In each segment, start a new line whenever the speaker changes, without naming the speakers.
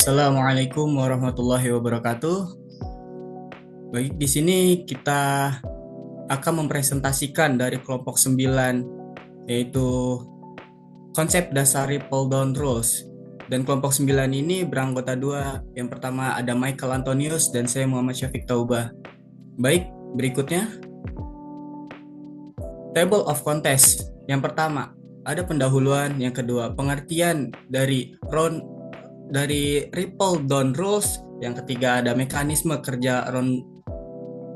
Assalamualaikum warahmatullahi wabarakatuh. Baik, di sini kita akan mempresentasikan dari kelompok 9, yaitu konsep dasar Ripple Down Rules. Dan kelompok 9 ini beranggota dua. Yang pertama ada Michael Antonius dan saya Muhammad Syafiq Taubah. Baik, berikutnya Table of Contest. Yang pertama ada pendahuluan, yang kedua pengertian dari Ripple Down Rules, yang ketiga ada mekanisme kerja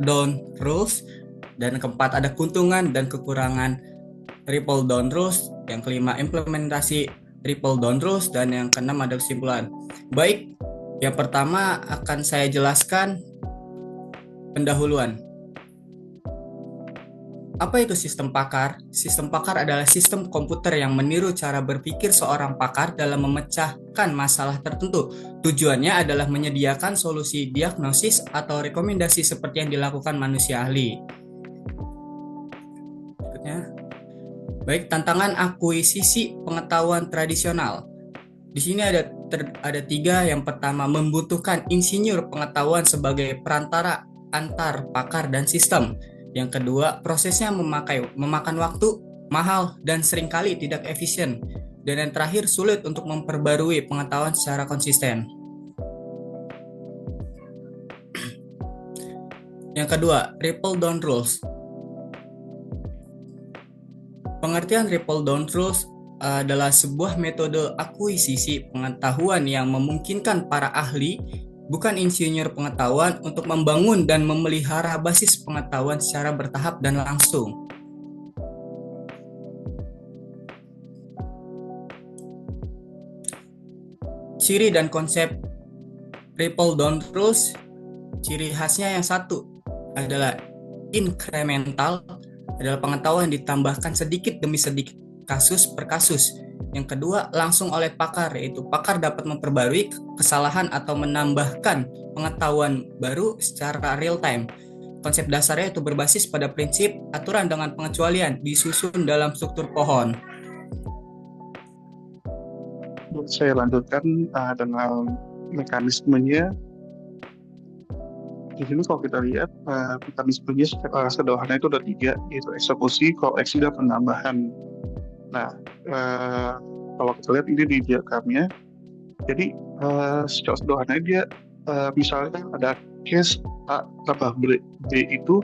down rules, dan keempat ada keuntungan dan kekurangan Ripple down rules, yang kelima implementasi Ripple down rules, dan yang keenam ada kesimpulan. Baik, yang pertama akan saya jelaskan pendahuluan. Apa itu sistem pakar? Sistem pakar adalah sistem komputer yang meniru cara berpikir seorang pakar dalam memecahkan masalah tertentu. Tujuannya adalah menyediakan solusi diagnosis atau rekomendasi seperti yang dilakukan manusia ahli. Berikutnya, baik, tantangan akuisisi pengetahuan tradisional. Di sini ada tiga. Yang pertama, membutuhkan insinyur pengetahuan sebagai perantara antar pakar dan sistem. Yang kedua, prosesnya memakan waktu, mahal, dan seringkali tidak efisien. Dan yang terakhir, sulit untuk memperbarui pengetahuan secara konsisten. Yang kedua, Ripple Down Rules. Pengertian Ripple Down Rules adalah sebuah metode akuisisi pengetahuan yang memungkinkan para ahli, bukan insinyur pengetahuan, untuk membangun dan memelihara basis pengetahuan secara bertahap dan langsung. Ciri dan konsep Ripple Down Rules. Ciri khasnya yang satu adalah incremental, adalah pengetahuan ditambahkan sedikit demi sedikit, kasus per kasus. Yang kedua, langsung oleh pakar, yaitu pakar dapat memperbarui kesalahan atau menambahkan pengetahuan baru secara real time. Konsep dasarnya itu berbasis pada prinsip aturan dengan pengecualian disusun dalam struktur pohon.
Saya lanjutkan dengan mekanismenya. Di sini kalau kita lihat mekanismenya secara sederhana itu ada tiga, yaitu eksekusi, koreksi, dan penambahan. Nah, kalau kita lihat ini di diagramnya, jadi secara sederhana dia misalnya ada case A tambah B itu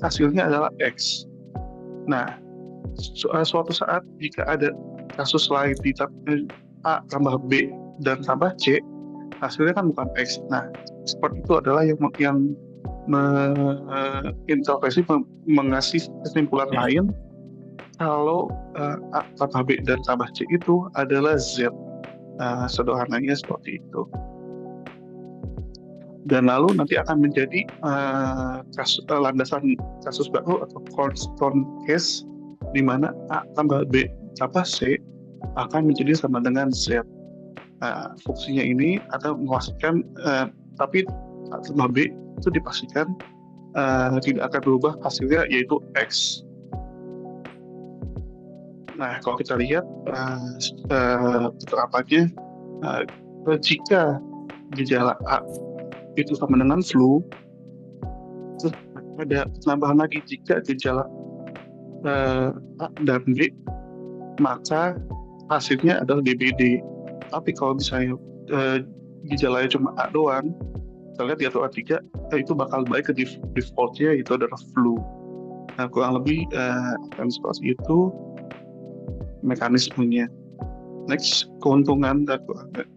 hasilnya adalah X. Nah, suatu saat jika ada kasus lain di A tambah B dan tambah C, hasilnya kan bukan X. Nah, seperti itu adalah yang menginterpretasi mengasih kesimpulan lain kalau A tambah B dan tambah C itu adalah Z. Sederhananya seperti itu. Dan lalu nanti akan menjadi landasan kasus baru atau cornerstone case di mana A tambah B tambah C akan menjadi sama dengan Z. Fungsinya ini atau memastikan tapi A tambah B itu dipastikan tidak akan berubah hasilnya, yaitu X. Nah, kalau kita lihat penerapannya, jika gejala A itu sama dengan flu, terus ada tambahan lagi jika gejala A dan B, maka hasilnya adalah DBD. Tapi kalau misalnya gejalanya cuma A doang, kita lihat di aturan 3, itu bakal balik ke defaultnya, itu adalah flu. Nah, kurang lebih akan seperti itu mekanismenya. Next, keuntungan dan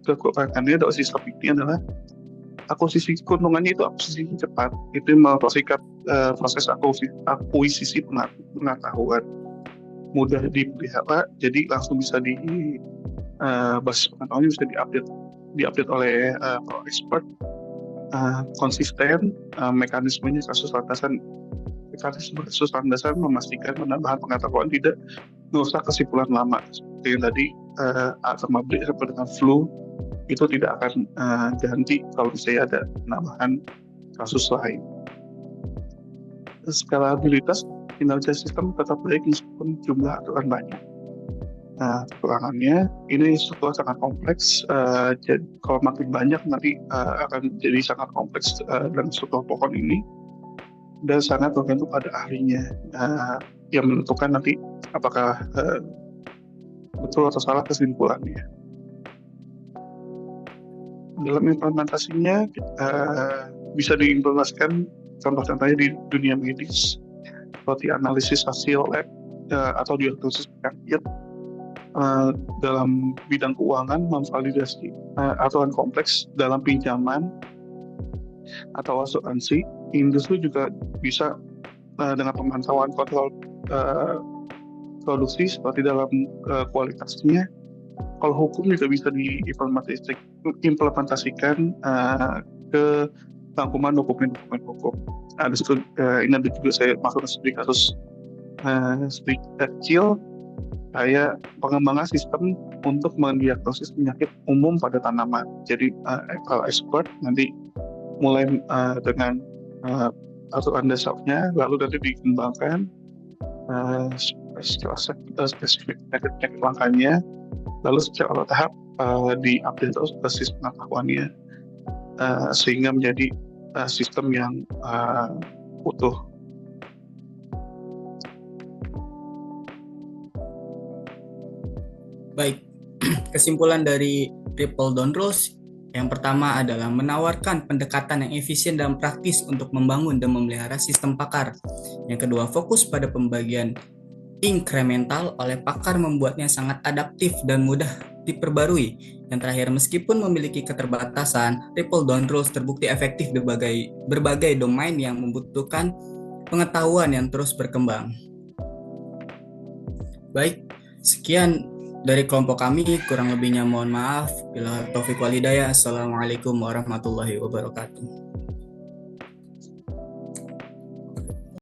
kekurangannya dari sistem ini adalah akuisisi. Keuntungannya itu akuisisi cepat, itu mempercepat proses akuisisi pengetahuan, mudah dipelihara, jadi langsung bisa basis pengetahuannya bisa diupdate oleh para expert. Konsisten, mekanisme kasus landasan memastikan penambahan pengetahuan tidak merusak kesimpulan lama. Seperti yang tadi A sama B sama dengan flu itu tidak akan ganti kalau misalnya ada penambahan kasus lain. Skalabilitas kinerja sistem tetap baik meskipun jumlah aturan banyak. Nah, kekurangannya ini struktur sangat kompleks. Jadi kalau makin banyak nanti akan jadi sangat kompleks dan struktur pohon ini dan sangat tergantung pada ahlinya yang menentukan nanti apakah betul atau salah kesimpulannya. Dalam implementasinya bisa diimplementasikan contoh-contohnya di dunia medis seperti analisis hasil lab atau diagnosis penyakit. Dalam bidang keuangan memvalidasi aturan kompleks dalam pinjaman atau asuransi. Industri juga bisa dengan pemantauan kontrol produksi seperti dalam kualitasnya. Kalau hukum juga bisa diimplementasikan ke rangkuman dokumen-dokumen hukum. Ada ini ada juga saya masuk studi kasus sedikit kecil, kayak pengembangan sistem untuk mendiagnosis penyakit umum pada tanaman. Jadi kalau expert nanti mulai dengan aturan dasarnya, lalu nanti dikembangkan spesifik penyakit langkahnya, lalu secara bertahap diupdate terus basis pengetahuannya sehingga menjadi sistem yang utuh.
Baik, kesimpulan dari Triple Down Rules yang pertama adalah menawarkan pendekatan yang efisien dan praktis untuk membangun dan memelihara sistem pakar. Yang kedua, fokus pada pembagian inkremental oleh pakar membuatnya sangat adaptif dan mudah diperbarui. Yang terakhir, meskipun memiliki keterbatasan, Triple Down Rules terbukti efektif di berbagai domain yang membutuhkan pengetahuan yang terus berkembang. Baik, sekian dari kelompok kami, kurang lebihnya mohon maaf. Bila taufiq wal hidayah. Assalamualaikum warahmatullahi wabarakatuh.